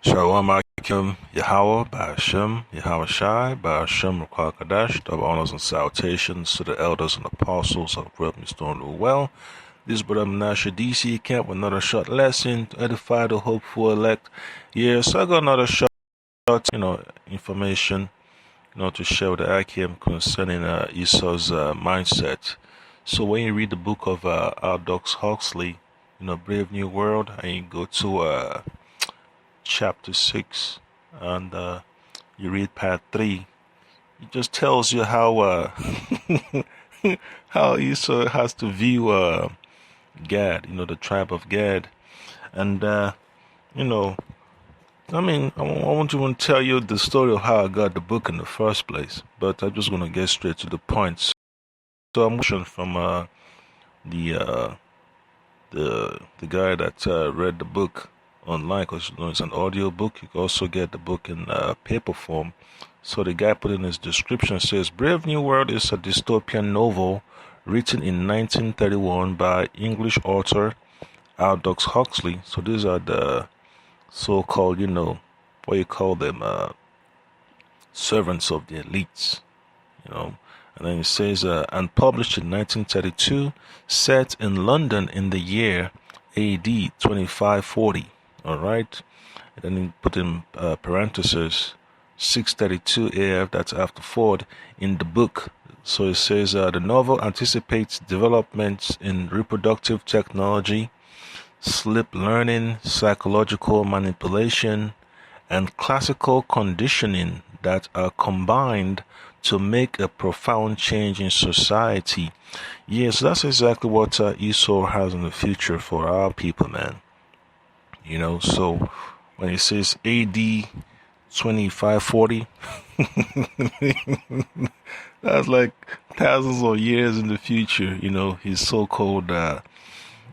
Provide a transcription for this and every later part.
Shalom Akim Yahweh Ba'ashem Yahweh Shai Ba'ashem Rakal Kadash. Double honors and salutations to the elders and apostles of Brother Mr. Well. This is Brother Menashe DC Camp with another short lesson to edify the hopeful elect. Yes, I got another short, information, to share with the Akim concerning Esau's mindset. So when you read the book of Aldous Huxley, Brave New World, and you go to chapter 6 and you read part 3, it just tells you how how Esau has to view Gad, the tribe of Gad. And I won't even tell you the story of how I got the book in the first place, but I'm just going to get straight to the point. So I'm watching from the guy that read the book online, because it's an audio book. You can also get the book in paper form. So the guy put in his description, says Brave New World is a dystopian novel written in 1931 by English author Aldous Huxley. So these are the so-called, what you call them, servants of the elites, And then it says, and published in 1932, set in London in the year AD 2540. All right. And then he put in parentheses 632 AF, that's after Ford, in the book. So it says the novel anticipates developments in reproductive technology, sleep learning, psychological manipulation, and classical conditioning that are combined to make a profound change in society. Yes, that's exactly what Esau has in the future for our people, man. So when it says AD 2540, that's like thousands of years in the future. His so-called, what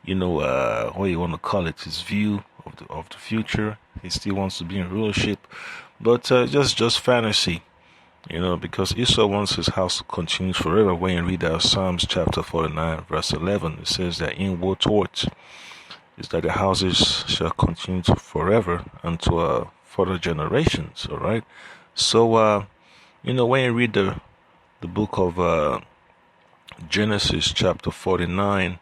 you want to call it, his view of the future. He still wants to be in rulership, but just fantasy. Because Esau wants his house to continue forever. When you read Psalms chapter 49, verse 11, it says that inward thought is that the houses shall continue to forever and to further generations. All right. So, when you read the book of Genesis chapter 49,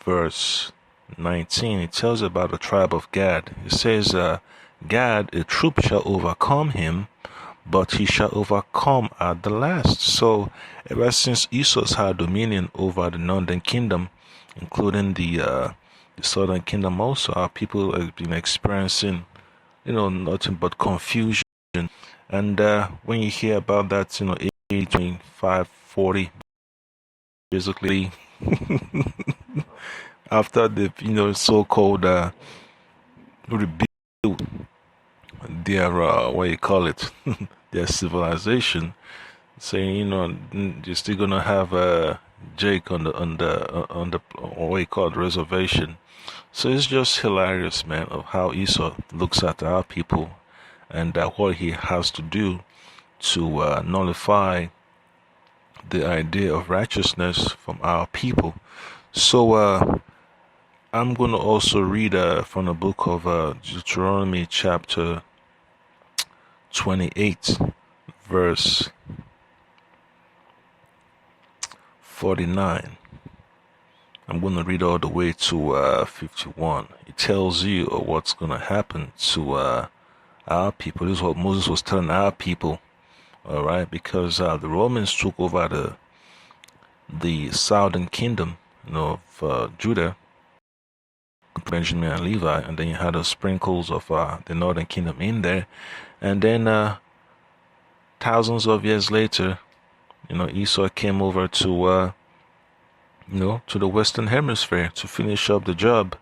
verse 19, it tells about the tribe of Gad. It says, Gad, a troop shall overcome him, but he shall overcome at the last. So ever since Esau's had dominion over the northern kingdom, including the southern kingdom also, our people have been experiencing, nothing but confusion. And when you hear about that, AD 2540, basically, after the, so-called rebuild their, what you call it, their civilization, saying, you're still gonna have Jake on the what you call it, reservation. So it's just hilarious, man, of how Esau looks at our people and what he has to do to nullify the idea of righteousness from our people. So I'm going to also read from the book of Deuteronomy chapter 28, verse 49. I'm going to read all the way to 51. It tells you what's going to happen to our people. This is what Moses was telling our people, all right? Because the Romans took over the southern kingdom, of Judah, Benjamin and Levi, and then you had the sprinkles of the northern kingdom in there. And then thousands of years later, Esau came over to to the Western Hemisphere to finish up the job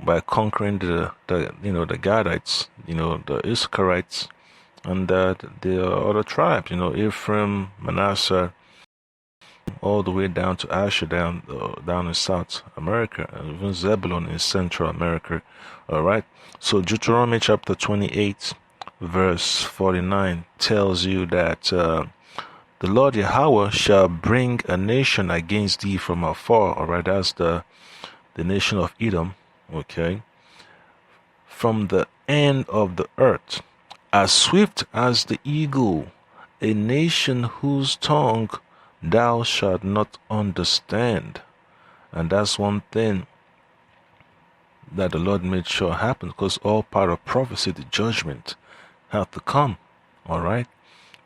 by conquering the Gadites, the Israelites, and the other tribes, Ephraim, Manasseh, all the way down to Asher, down in South America, and even Zebulun in Central America. All right. So Deuteronomy chapter 28, verse 49 tells you that the Lord Yahweh shall bring a nation against thee from afar. All right, that's the nation of Edom. Okay. from the end of the earth, as swift as the eagle, a nation whose tongue thou shalt not understand. And that's one thing that the Lord made sure happened, because all part of prophecy, the judgment, had to come. All right,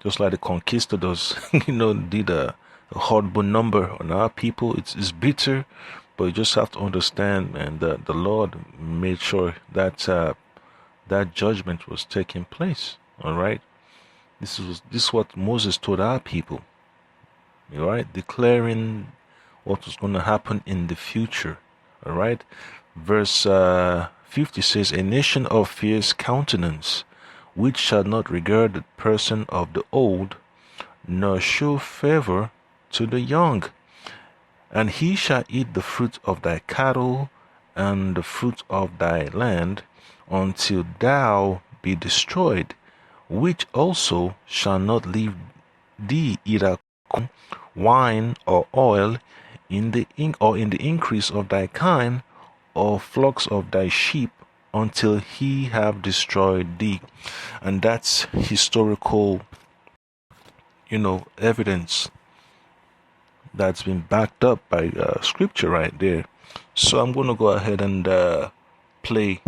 just like the conquistadors, did a horrible number on our people. It's bitter, but you just have to understand, and the Lord made sure that that judgment was taking place. All right, this is what Moses told our people. All right, declaring what was going to happen in the future. All right, verse 50 says, "A nation of fierce countenance, which shall not regard the person of the old, nor show favor to the young. And he shall eat the fruit of thy cattle and the fruit of thy land, until thou be destroyed, which also shall not leave thee either corn, wine, or oil, in the increase of thy kind, or flocks of thy sheep, until he have destroyed thee." And that's historical, evidence that's been backed up by scripture right there. So I'm going to go ahead and play,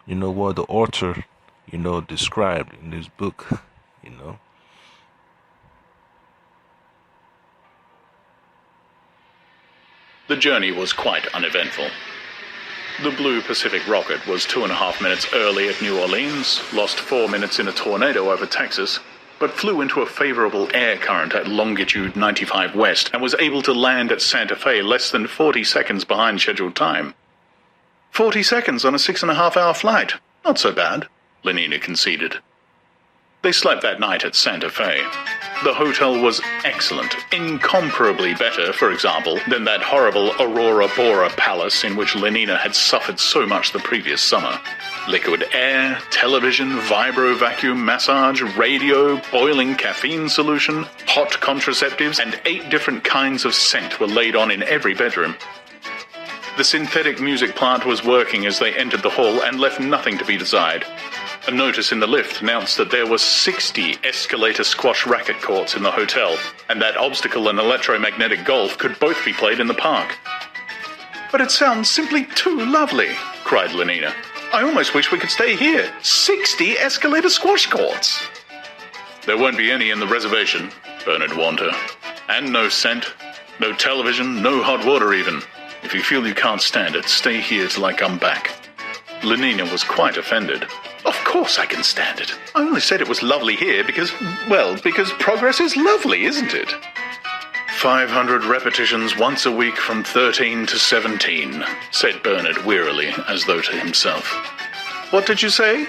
what the author, described in this book, The journey was quite uneventful. The Blue Pacific rocket was 2.5 minutes early at New Orleans, lost 4 minutes in a tornado over Texas, but flew into a favorable air current at longitude 95 west and was able to land at Santa Fe less than 40 seconds behind scheduled time. 40 seconds on a 6.5-hour flight. Not so bad, Lenina conceded. They slept that night at Santa Fe. The hotel was excellent, incomparably better, for example, than that horrible Aurora Bora palace in which Lenina had suffered so much the previous summer. Liquid air, television, vibro vacuum massage, radio, boiling caffeine solution, hot contraceptives, and 8 different kinds of scent were laid on in every bedroom. The synthetic music plant was working as they entered the hall and left nothing to be desired. A notice in the lift announced that there were 60 escalator squash racket courts in the hotel, and that obstacle and electromagnetic golf could both be played in the park. "But it sounds simply too lovely," cried Lenina. "I almost wish we could stay here. 60 escalator squash courts!" "There won't be any in the reservation," Bernard warned her. "And no scent, no television, no hot water even. If you feel you can't stand it, stay here till I come back." Lenina was quite offended. "Of course I can stand it. I only said it was lovely here because progress is lovely, isn't it?" 500 repetitions once a week from 13 to 17, said Bernard wearily, as though to himself. "What did you say?"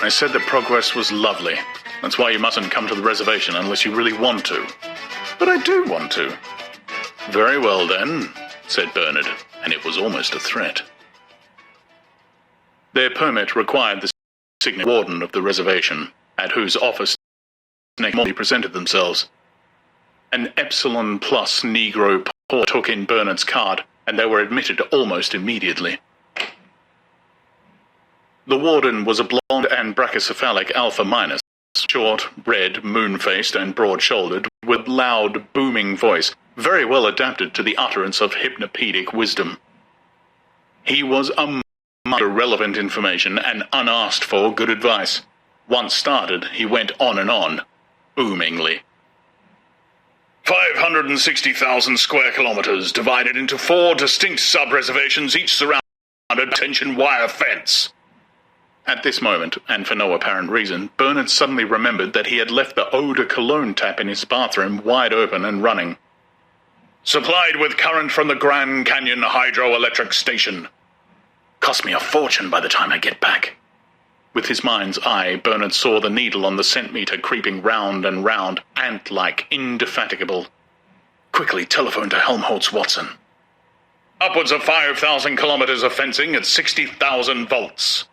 "I said that progress was lovely. That's why you mustn't come to the reservation unless you really want to." "But I do want to." "Very well then," said Bernard, and it was almost a threat. Their permit required the signature warden of the reservation, at whose office next morning presented themselves. An Epsilon Plus Negro porter took in Bernard's card, and they were admitted almost immediately. The warden was a blonde and brachycephalic Alpha Minus, short, red, moon-faced, and broad-shouldered, with loud, booming voice, very well adapted to the utterance of hypnopedic wisdom. He was a irrelevant information and unasked for good advice. Once started, he went on and on, boomingly. 560,000 square kilometers divided into 4 distinct sub-reservations, each surrounded by a tension wire fence. At this moment, and for no apparent reason, Bernard suddenly remembered that he had left the eau de cologne tap in his bathroom wide open and running. "Supplied with current from the Grand Canyon Hydroelectric Station. Cost me a fortune by the time I get back." With his mind's eye, Bernard saw the needle on the cent meter creeping round and round, ant-like, indefatigable. Quickly telephoned to Helmholtz Watson. "Upwards of 5,000 kilometers of fencing at 60,000 volts.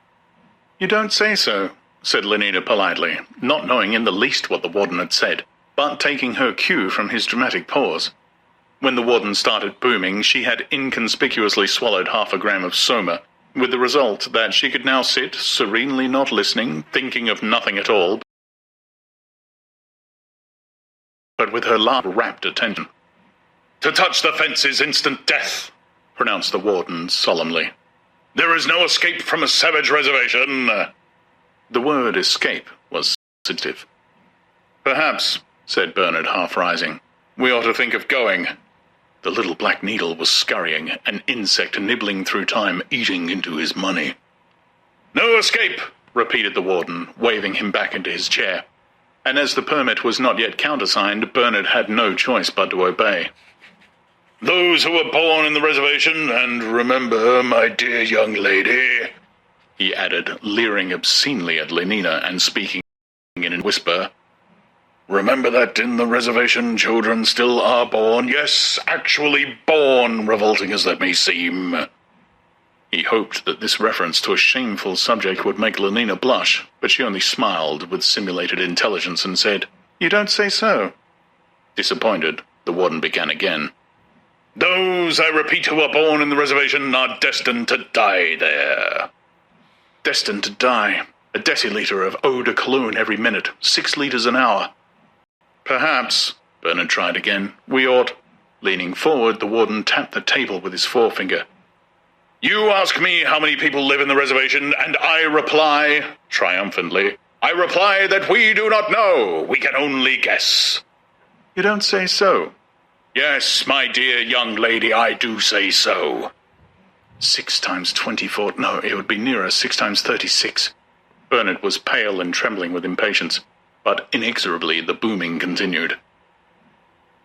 "You don't say so," said Lenina politely, not knowing in the least what the warden had said, but taking her cue from his dramatic pause. When the warden started booming, she had inconspicuously swallowed 0.5 gram of soma, with the result that she could now sit, serenely not listening, thinking of nothing at all, but with her rapt attention. "To touch the fence is instant death," pronounced the warden solemnly. "There is no escape from a savage reservation." The word escape was sensitive. "Perhaps," said Bernard, half rising, "we ought to think of going." The little black needle was scurrying, an insect nibbling through time, eating into his money. "No escape," repeated the warden, waving him back into his chair. And as the permit was not yet countersigned, Bernard had no choice but to obey. "Those who were born in the reservation, and remember, my dear young lady," he added, leering obscenely at Lenina and speaking in a whisper, "remember that in the reservation children still are born, yes, actually born, revolting as that may seem." He hoped that this reference to a shameful subject would make Lenina blush, but she only smiled with simulated intelligence and said, "You don't say so." Disappointed, the warden began again. "Those, I repeat, who are born in the reservation are destined to die there." Destined to die. A deciliter of eau de cologne every minute, 6 liters an hour. "Perhaps," Bernard tried again, "we ought—" Leaning forward, the warden tapped the table with his forefinger. "You ask me how many people live in the reservation, and I reply, triumphantly, I reply that we do not know. We can only guess." "You don't say so." "Yes, my dear young lady, I do say so." 6 times 24, no, it would be nearer 6 times 36. Bernard was pale and trembling with impatience, but inexorably the booming continued.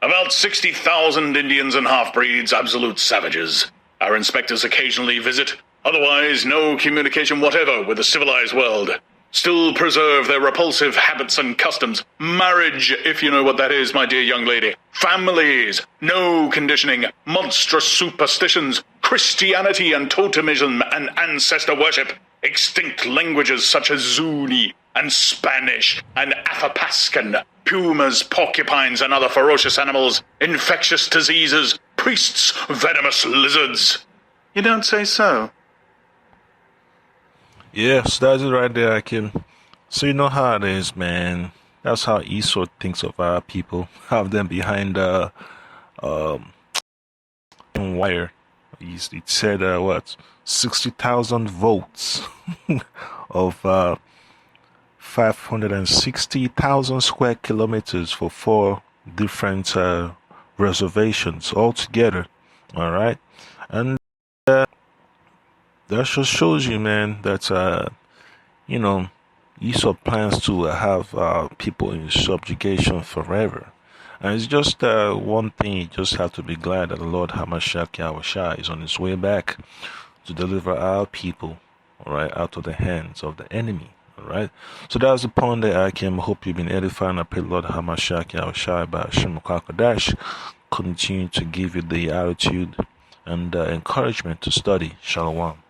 "About 60,000 Indians and half-breeds, absolute savages. Our inspectors occasionally visit, otherwise no communication whatever with the civilized world. Still preserve their repulsive habits and customs. Marriage, if you know what that is, my dear young lady. Families, no conditioning, monstrous superstitions, Christianity and totemism and ancestor worship, extinct languages such as Zuni and Spanish and Athapascan, pumas, porcupines and other ferocious animals, infectious diseases, priests, venomous lizards." "You don't say so." Yes, that's it right there, Akim. So you know how it is, man. That's how Esau thinks of our people. Have them behind the wire. It said, 60,000 votes of 560,000 square kilometers for 4 different reservations altogether. All right. And that just shows you, man, that, Esau plans to have people in subjugation forever. And it's just one thing, you just have to be glad that the Lord Hamashiach Yahushua is on his way back to deliver our people, all right, out of the hands of the enemy, all right. So that's the point there, Akim. I hope you've been edifying. I pray Lord Hamashiach Yahushua by Hashem Kodash continue to give you the attitude and encouragement to study. Shalom.